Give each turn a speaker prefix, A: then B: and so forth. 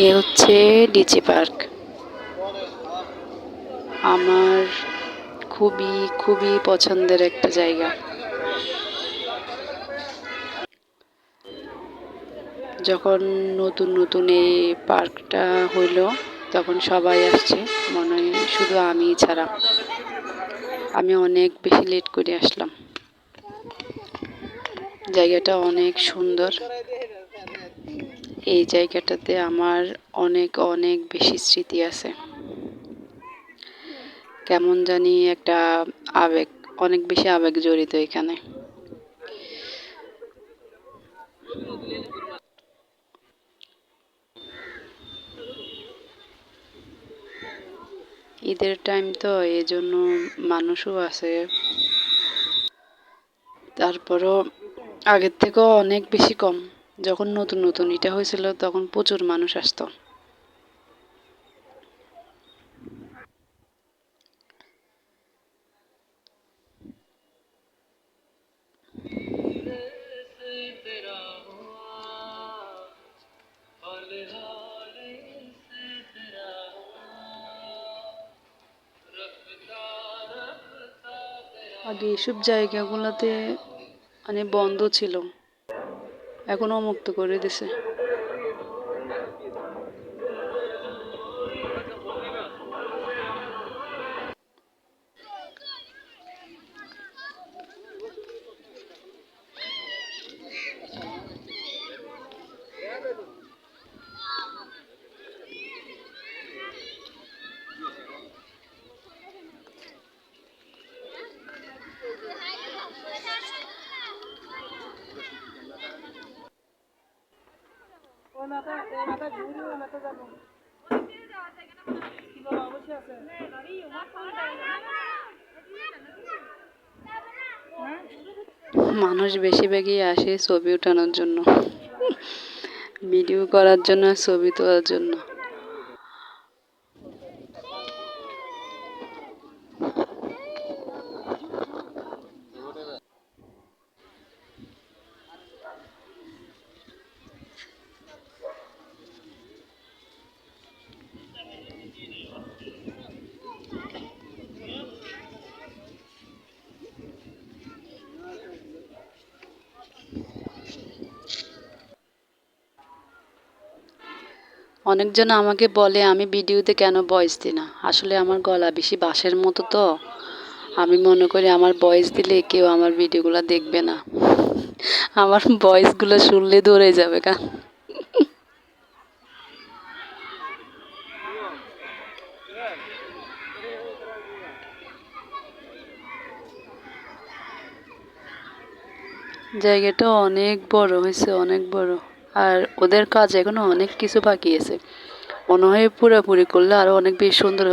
A: এ হচ্ছে DC park. আমার খুবই খুবই পছন্দের একটা জায়গা। যখন নতুন নতুন এই পার্কটা হইল তখন সবাই আসছে, মনে হয় শুধু আমি ছাড়া। আমি অনেক বেশি লেট করে আসলাম। জায়গাটা অনেক সুন্দর। এই জায়গাটাতে আমার অনেক অনেক বেশি স্মৃতি আছে। কেমন জানি একটা আবেগ, অনেক বেশি আবেগ জড়িত এখানে। ঈদের টাইম তো, এই জন্য মানুষও আছে। তারপরও আগের থেকেও অনেক বেশি কম। যখন নতুন নতুন এটা হয়েছিল তখন প্রচুর মানুষ আসতো। আগে এসব জায়গাগুলোতে মানে বন্ধ ছিল, এখন মুক্ত করে দিছে। মানুষ বেশিরভাগই আসে ছবি ওঠানোর জন্য, ভিডিও করার জন্য, ছবি তোলার জন্য। অনেকজন আমাকে বলে আমি ভিডিওতে কেন ভয়েস দিই না। আসলে আমার গলা বেশি বাঁশের মতো তো, আমি মনে করি আমার ভয়েস দিলে কেউ আমার ভিডিওগুলো দেখবে না। আমার ভয়েসগুলো শুনলে দৌড়ে যাবে গা। জায়গাটা অনেক বড় হয়েছে, অনেক বড়। আর ওদের কাজ এখনো অনেক কিছু বাকি আছে, মনে হয় পুরোপুরি করলে আরো অনেক বেশি সুন্দর।